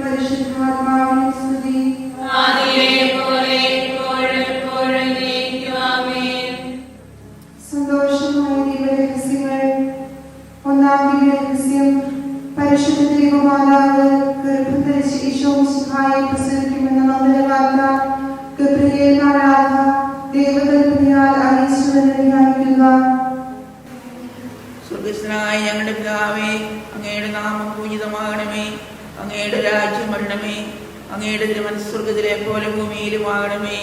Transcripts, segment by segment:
പരിശുദ്ധാത്മാവിനും സ്തുതി. സന്തോഷമായ ദൈവരഹസ്യങ്ങൾ. ഒന്നാം ദിവ്യരഹസ്യം, പരിശുദ്ധ ദൈവമാതാവ് ഗർഭം ധരിച്ച് ഈശോ മിശിഹായെ പ്രസവിക്കുമെന്ന മംഗളവാർത്ത ഗബ്രിയേൽ മാലാഖ ദൈവകൽപ്പനയാൽ അറിയിച്ചുവെന്ന് ധ്യാനിക്കുക. സ്വർഗ്ഗസ്ഥനായ ഞങ്ങളുടെ പിതാവേ, അങ്ങയുടെ നാമം പൂജിതമാകണമേ. അങ്ങയുടെ രാജ്യം വരണമേ. അങ്ങയുടെ തിരുമനസ്സ് സ്വർഗ്ഗത്തിലെ പോലെ ഭൂമിയിലും ആകണമേ.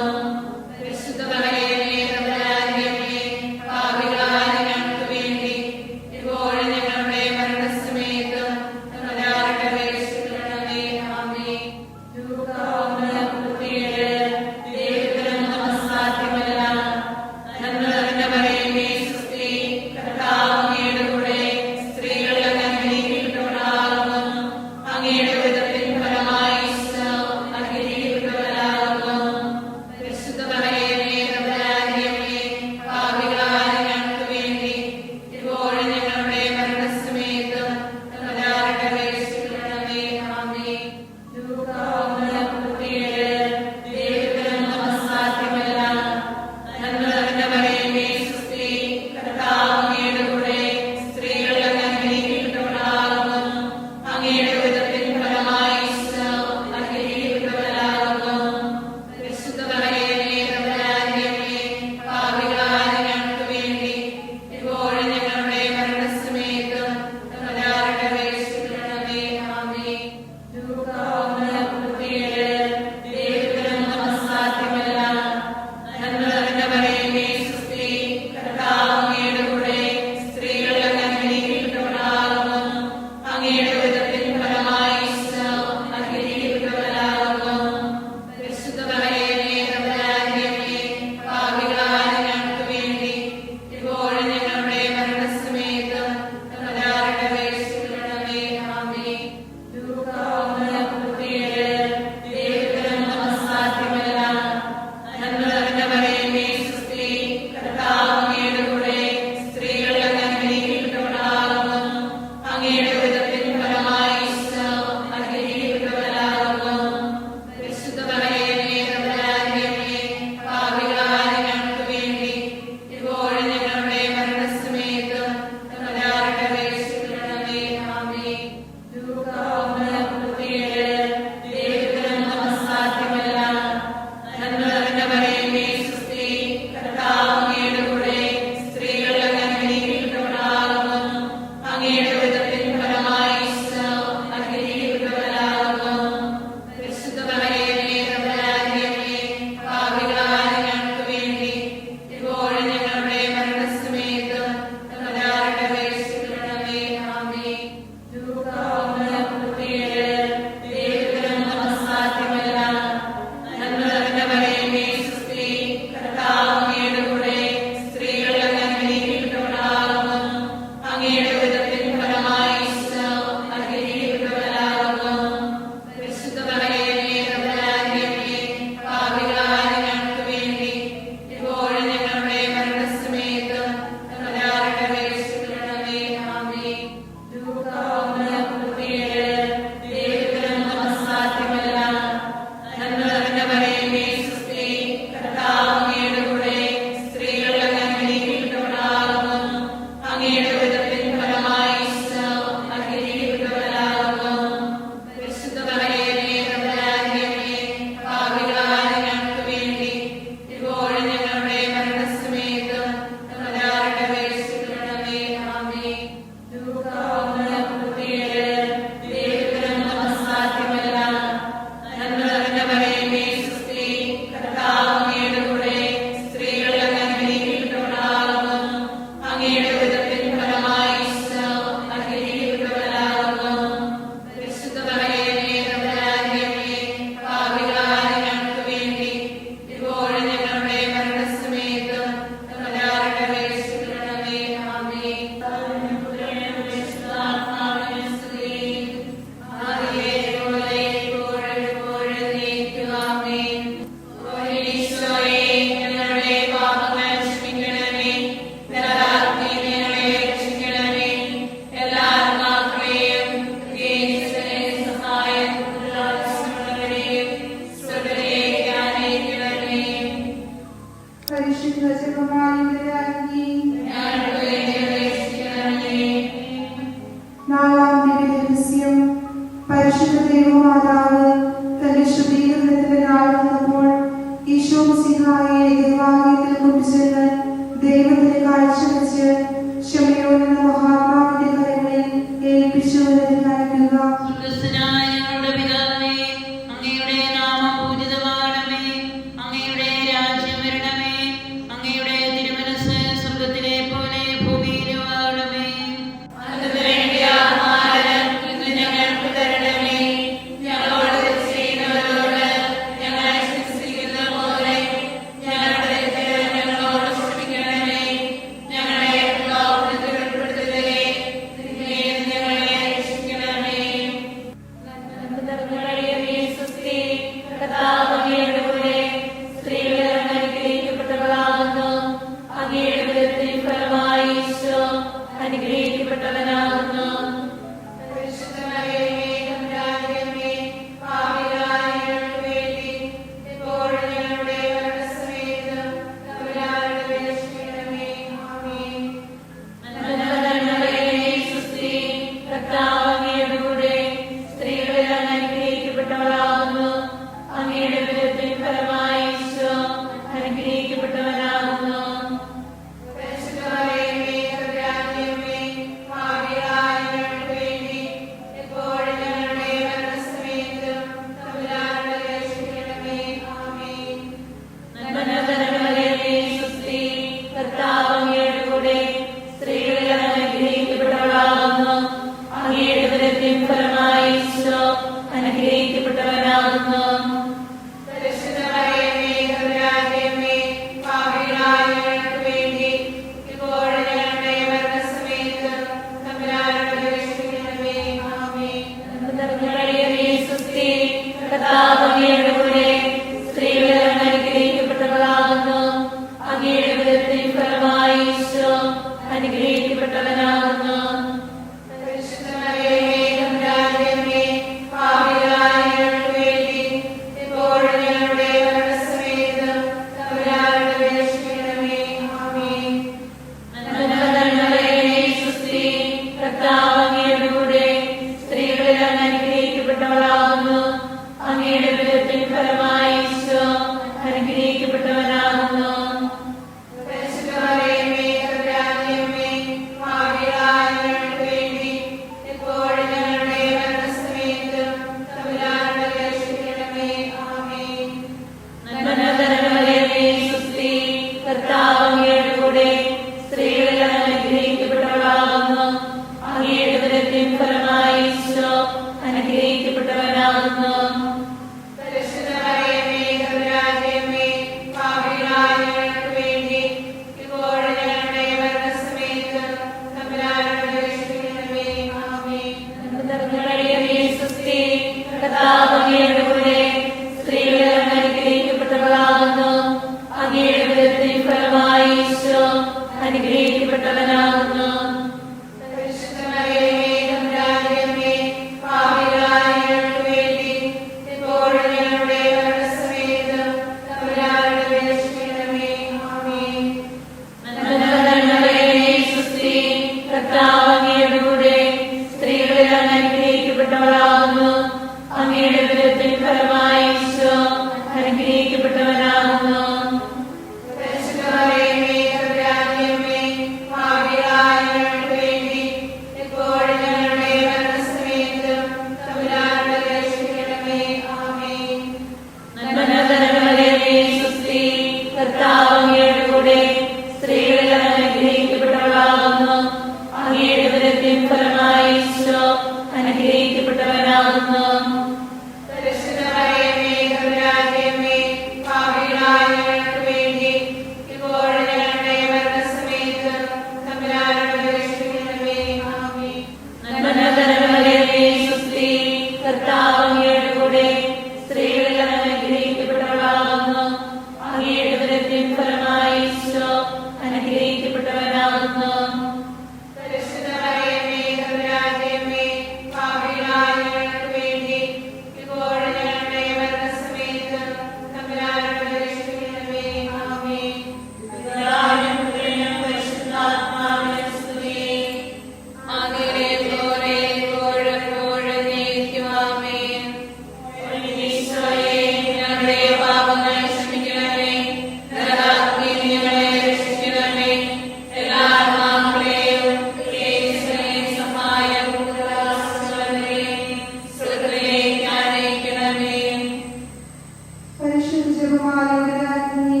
പരിശുദ്ധ ജപമാലയുടെ രാജ്ഞി,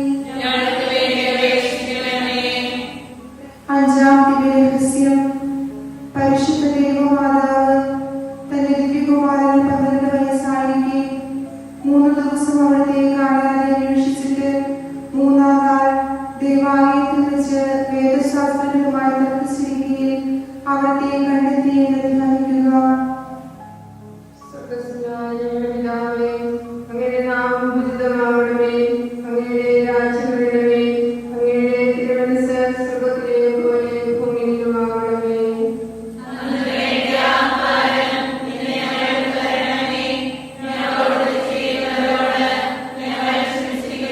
അഞ്ചാം ദിവ്യരഹസ്യം. പരിശുദ്ധ ദൈവമാതാവ് തന്റെ ദിവ്യകുമാരന് 12 വയസ്സായിരിക്കെ 3 ദിവസം അവിടത്തെ കാണാതെ അന്വേഷിച്ചിട്ട് 3-ാം നാൾ ദേവാലയത്തിൽ വെച്ച് വേദശാസ്ത്രങ്ങളുമായി തർക്കിച്ചിരിക്കുകയും അവിടത്തെ കണ്ടെത്തി എന്ന് ധ്യാനിക്കുക. അങ്ങയുടെ നാമം പൂജിതമാവണമേ, അങ്ങയുടെ രാജ്യം വരണമേ, അങ്ങയുടെ തിരുമനസ്സ് സ്വർഗ്ഗത്തിലെ പോലെ ഭൂമിയിലുമാവണമേ. ഞങ്ങളോട് ചെയ്യുന്നവരോട് ഞങ്ങൾ ക്ഷമിച്ചിരിക്കുന്നു.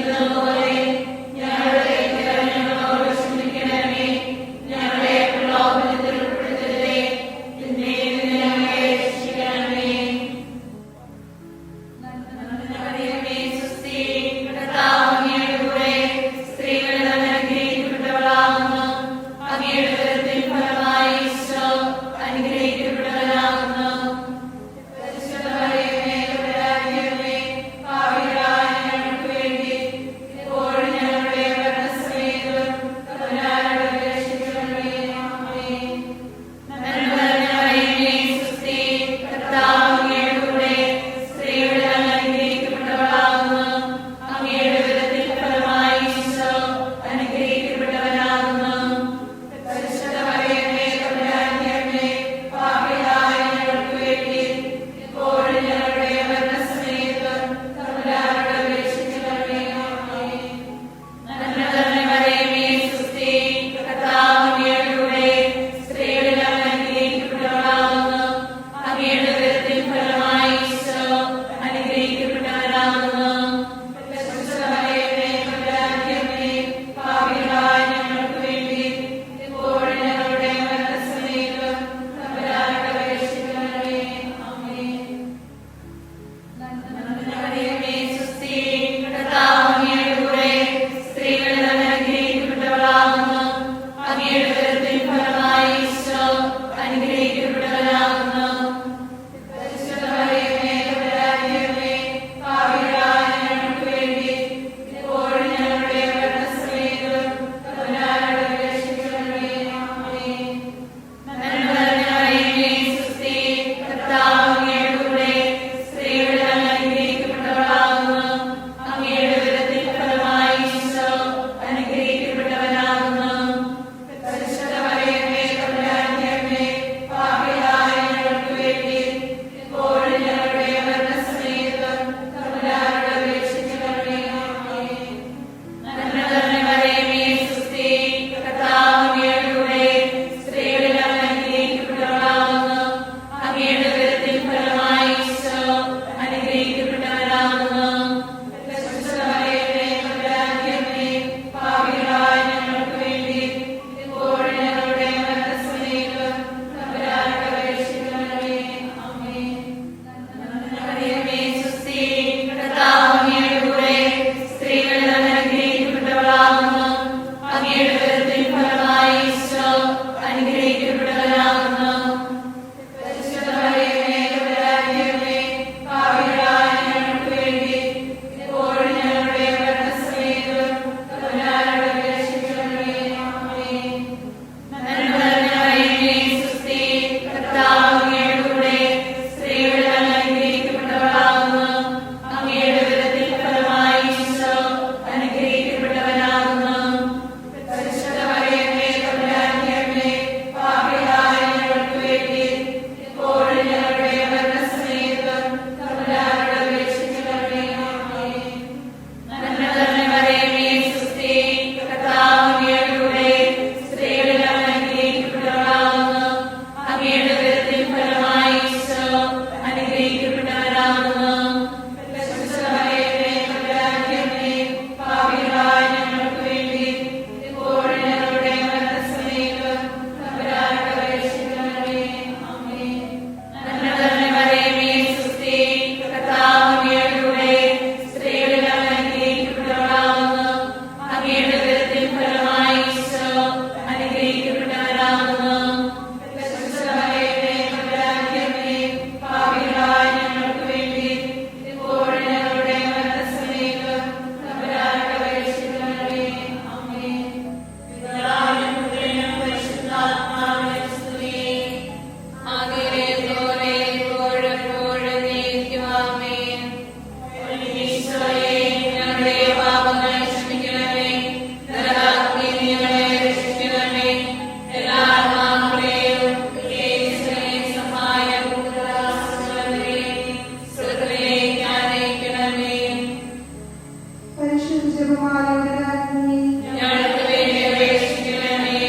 ജപമാലയുടെ രാജ്ഞി, ഞങ്ങൾക്ക് വേണ്ടി അപേക്ഷിക്കണമേ.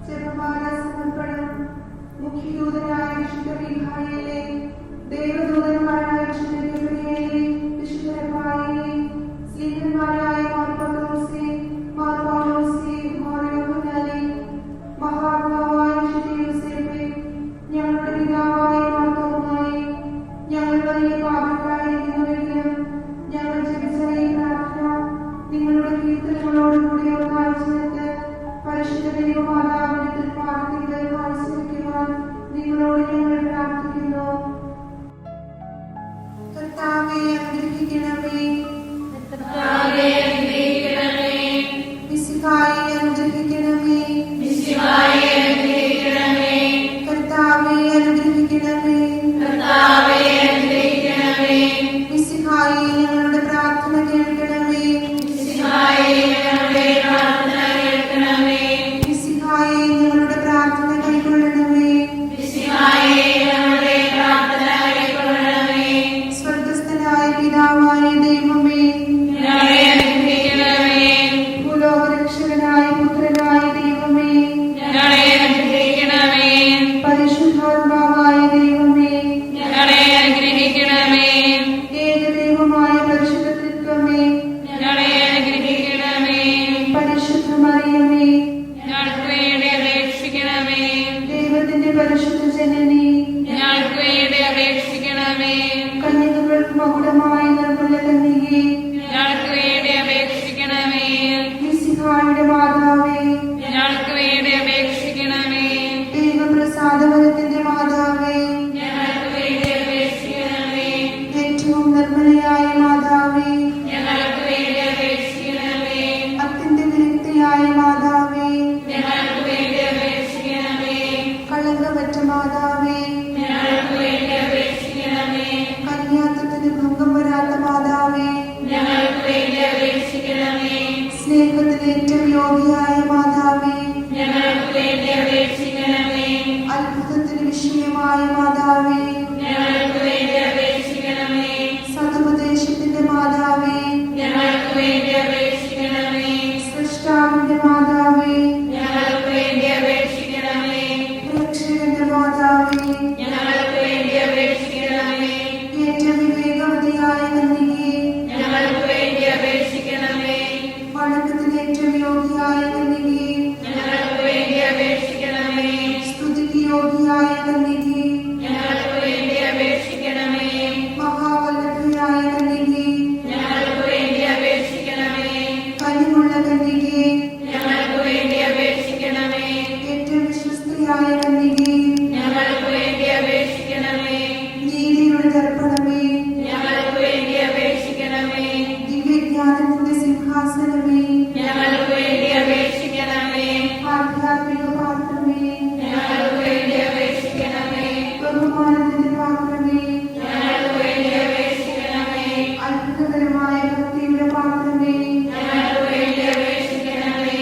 ജപമാല സമർപ്പണം. മുഖ്യദൂതനായ വിശുദ്ധ മിഖായേലേ, ദേവദൂതന്മാരായ വിശുദ്ധ ഗബ്രിയേലേ, വിശുദ്ധ റഫായേലേ, സ്ലീഹന്മാരായ മാർ പത്രോസേ, മാർ പൗലോസേ, മാർ യോഹന്നാനേ, മഹാത്മാവായ വിശുദ്ധ യോസേപ്പേ, ഞങ്ങളുടെ പിതാവായ മാർ തോമായേ, ഞങ്ങൾ വലിയ പാപികളായിരിക്കുന്നുവെങ്കിലും ഞങ്ങൾ ജപിച്ച ഈ പ്രാർത്ഥന നിങ്ങളുടെ കീർത്തനങ്ങളോടുകൂടി ഒന്നായി ചേർത്ത് പരിശുദ്ധ ദൈവമാതാവിന്റെ തൃപ്പാദത്തിൽ കാഴ്ചവെക്കുവാൻ നിങ്ങളോട് ഞങ്ങൾ പ്രാർത്ഥിക്കുന്നു. കർത്താവേ അനുഗ്രഹിക്കണമേ, കർത്താവേ അനുഗ്രഹിക്കണമേ. മിശിഹായെ അനുഗ്രഹിക്കണമേ, മിശിഹായെ അനുഗ്രഹിക്കണമേ. കർത്താവേ അനുഗ്രഹിക്കണമേ, കർത്താവേ അനുഗ്രഹിക്കണമേ. മിശിഹായെ ഞങ്ങളുടെ പ്രാർത്ഥന കേൾക്കണമേ, മിശിഹായെ ഞങ്ങളുടെ പ്രാർത്ഥന കേൾക്കണമേ. മിശിഹായെ ഞങ്ങളുടെ പ്രാർത്ഥന കൈക്കൊള്ളണമേ, മിശിഹായെ ഞങ്ങളുടെ പ്രാർത്ഥന കൈക്കൊള്ളണമേ. സ്വർഗ്ഗസ്ഥനായ പിതാവായ ദൈവമേ, ഞങ്ങളെ അനുഗ്രഹിക്കണമേ. ഭൂലോകരക്ഷകനായ പുത്രനായ ദൈവമേ, ഞങ്ങളെ അനുഗ്രഹിക്കണമേ. പരിശുദ്ധാത്മാവായ ദൈവമേ, ഞങ്ങളെ അനുഗ്രഹിക്കണമേ. ഏകദൈവമായ പരിശുദ്ധ തൃത്വമേ, ഞങ്ങളെ അനുഗ്രഹിക്കണമേ. പരിശുദ്ധ മറിയമേ, ഞങ്ങൾക്ക് വേണ്ടി അപേക്ഷിക്കണമേ. ദൈവത്തിന്റെ പരിശുദ്ധ ജനനി, ഞങ്ങൾക്ക് വേണ്ടി അപേക്ഷിക്കണമേ. കന്യകകൾക്ക് മകുടമായ നിർമ്മല കന്യകേ, ഞങ്ങൾക്ക് വേണ്ടി അപേക്ഷിക്കണമേ. മിശിഹായുടെ മാതാവേ, ഞങ്ങൾക്ക് വേണ്ടി അപേക്ഷിക്കണമേ. ദൈവപ്രസാദവരത്തിന്റെ മാതാവേ, ഞങ്ങൾക്ക് വേണ്ടി അപേക്ഷിക്കണമേ. ഏറ്റവും നിർമ്മലയായ മാതാവേ, ഞങ്ങൾക്ക് വേണ്ടി അപേക്ഷിക്കണമേ. അത്യന്ത വിരക്തിയായ മാതാവേ, ഞങ്ങൾക്ക് വേണ്ടി അപേക്ഷിക്കണമേ. കളങ്കമറ്റ മാതാവേ, ഞങ്ങൾക്ക് വേണ്ടി അപേക്ഷിക്കണമേ. കന്യാത്വത്തിന് ഭംഗം വരാത്ത മാതാവേ, ഞങ്ങൾക്ക് വേണ്ടി അപേക്ഷിക്കണമേ. സ്നേഹത്തിന് ഏറ്റവും യോഗ്യയായ മാതാവേ, ഞങ്ങൾക്ക് വേണ്ടി അപേക്ഷിക്കണമേ. അത്ഭുതത്തിന് വിഷയമായ മാതാവേ, ഞങ്ങൾക്ക് വേണ്ടി അപേക്ഷിക്കണമേ. സതുപദേശത്തിന്റെ മാതാവേ, ഞങ്ങൾക്ക് വേണ്ടി അപേക്ഷിക്കണമേ. സൃഷ്ടാവിന്റെ മാതാവേ, ഞങ്ങൾക്ക് വേണ്ടി അപേക്ഷിക്കണമേ. രക്ഷകന്റെ മാതാവേ, ഞങ്ങൾക്ക് വേണ്ടി അപേക്ഷിക്കണമേ. ഏറ്റവും വിവേകവതിയായ കന്യകേ, ഞങ്ങൾക്ക് വേണ്ടി അപേക്ഷിക്കണമേ. വണക്കത്തിന് ഏറ്റവും യോഗ്യയായ കന്യകേ, ഞങ്ങൾക്ക് വേണ്ടി അപേക്ഷിക്കണമേ. സ്തുതിക്ക് യോഗ്യയായ കന്യകേ, ഞങ്ങൾക്ക് വേണ്ടി അപേക്ഷിക്കണമേ. മഹാവല്ലഭയായ കന്യകേ, ഞങ്ങൾക്ക് വേണ്ടി അപേക്ഷിക്കണമേ. കനിവുള്ള കന്യകേ, ഞങ്ങൾക്ക് വേണ്ടി അപേക്ഷിക്കണമേ. ഏറ്റവും വിശ്വസ്തയായ കന്യകേ, ഞങ്ങൾക്ക് വേണ്ടി അപേക്ഷിക്കണമേ. നീതിയുടെ ദർപ്പണമേ, ഞങ്ങൾക്ക് വേണ്ടി അപേക്ഷിക്കണമേ. ദിവ്യജ്ഞാനത്തിന്റെ സിംഹാസനമേ, ഞങ്ങൾക്ക് വേണ്ടി അപേക്ഷിക്കണമേ. ആധ്യാത്മിക പാത്രമേ, ഞങ്ങൾക്ക് വേണ്ടി അപേക്ഷിക്കണമേ. ബഹുമാനത്തിന്റെ പാത്രമേ, ഞങ്ങൾക്ക് വേണ്ടി അപേക്ഷിക്കണമേ. അത്ഭുതകരമായ ഭക്തിയുടെ പാത്രമേ, ഞങ്ങൾക്ക് വേണ്ടി അപേക്ഷിക്കണമേ.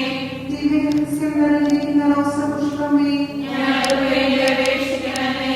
ദിവ്യരഹസ്യം നിറഞ്ഞിരിക്കുന്ന റോസപുഷ്പമേ, ഞങ്ങൾക്ക് വേണ്ടി അപേക്ഷിക്കണമേ.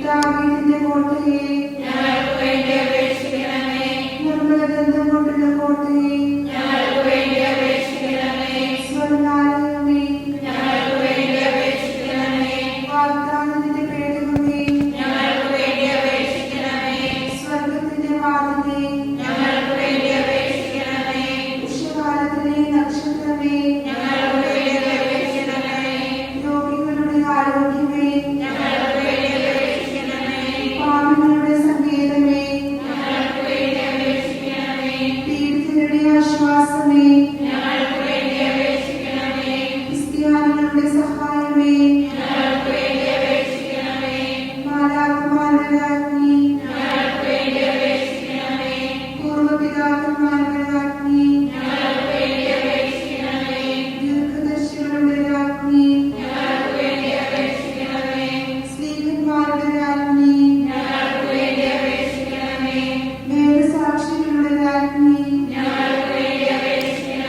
ദാവീദിന്റെ കോട്ടയെ, ഞങ്ങൾക്ക് വേണ്ടി അപേക്ഷിക്കണമേ. നിർമ്മലഗന്ധം കൊണ്ടുള്ള കോട്ടയെ, ഞങ്ങൾക്ക് വേണ്ടി അപേക്ഷിക്കണമേ. സ്വർണ്ണാലയമേ, ഞങ്ങൾക്ക് വേണ്ടി അപേക്ഷിക്കണമേ. വാഗ്ദാനത്തിന്റെ പേടകമേ, ഞങ്ങൾക്ക് വേണ്ടി അപേക്ഷിക്കണമേ. സ്വർഗത്തിന്റെ വാതിലേ, ഞങ്ങൾക്ക് വേണ്ടി അപേക്ഷിക്കണമേ. ഉഷകാലത്തിലെ നക്ഷത്രമേ, ഞങ്ങൾക്ക് വേണ്ടി അപേക്ഷിക്കണമേ. രോഗികളുടെ ആരോഗ്യമേ, ഞങ്ങൾക്ക് വേണ്ടി അപേക്ഷിക്കണമേ. പാപികളുടെ സങ്കേതമേ, ഞങ്ങൾക്ക് വേണ്ടി അപേക്ഷിക്കണമേ. പീഡിതരുടെ ആശ്വാസമേ, ഞങ്ങൾക്ക് വേണ്ടി അപേക്ഷിക്കണമേ. ക്രിസ്ത്യാനികളുടെ സഹായമേ, ഞങ്ങൾക്ക് വേണ്ടി അപേക്ഷിക്കണമേ. മാലാഖമാരുടെ രാജ്ഞി, ഞങ്ങൾക്ക് വേണ്ടി അപേക്ഷിക്കണമേ. പൂർവ്വപിതാക്കന്മാരുടെ രാജ്ഞി, ഞങ്ങൾക്ക് വേണ്ടി അപേക്ഷിക്കണമേ. ദീർഘദർശികളുടെ രാജ്ഞി, ഞങ്ങൾക്ക് വേണ്ടി അപേക്ഷിക്കണമേ. സ്ലീഹന്മാരുടെ രാജ്ഞി, ഞങ്ങൾക്ക് വേണ്ടി അപേക്ഷിക്കണമേ. വേദസാക്ഷികളുടെ രാജ്ഞി, ഞങ്ങൾക്ക് വേണ്ടി അപേക്ഷിക്കണമേ.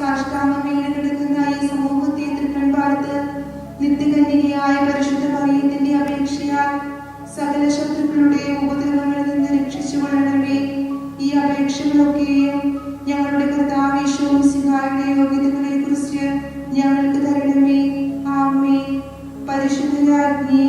സാഷ്ടാംഗം വീണ് കിടക്കുന്ന ഈ സമൂഹത്തെ തൃക്കൺ പാർത്ത് നിത്യകന്യകയായ പരിശുദ്ധ മറിയത്തിന്റെ അപേക്ഷയാൽ സകല ശത്രുക്കളുടെയും ഉപദ്രവങ്ങളിൽ നിന്ന് രക്ഷിച്ചുകൊള്ളണമേ. ഈ അപേക്ഷകളൊക്കെയും ഞങ്ങളുടെ കർത്താവ് യേശുമിശിഹായുടെ യോഗ്യതകളെ കുറിച്ച് ഞങ്ങൾക്ക് തരണമേ. ആമേൻ. പരിശുദ്ധ രാജ്ഞി,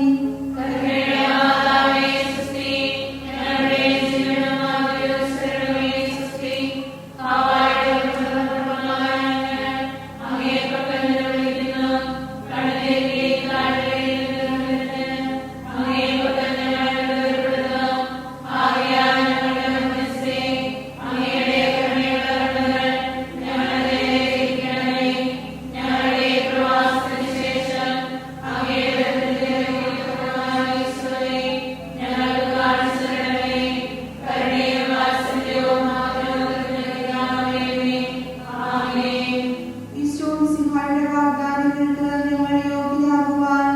ഈശോമിശിഹായുടെ വാഗ്ദാനങ്ങൾക്ക് ഞങ്ങൾ യോഗ്യരാകുവാൻ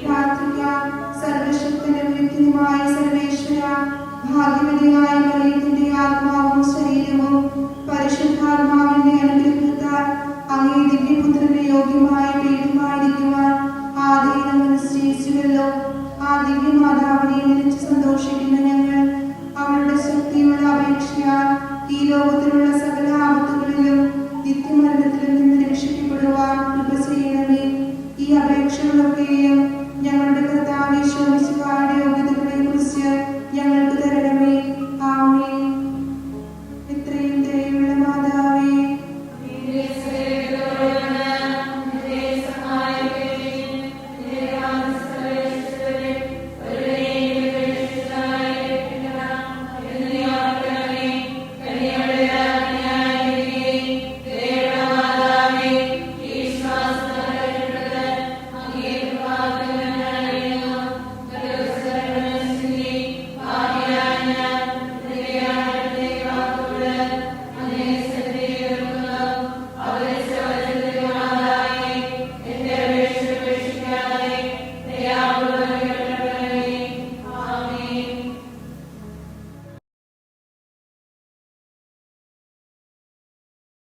പ്രാർത്ഥിക്കാം. സർവശക്തനും നിത്യനുമായ സർവേശ്വര, ഭാഗ്യവതിയായ മറിയത്തിന്റെ ആത്മാവും ശരീരവും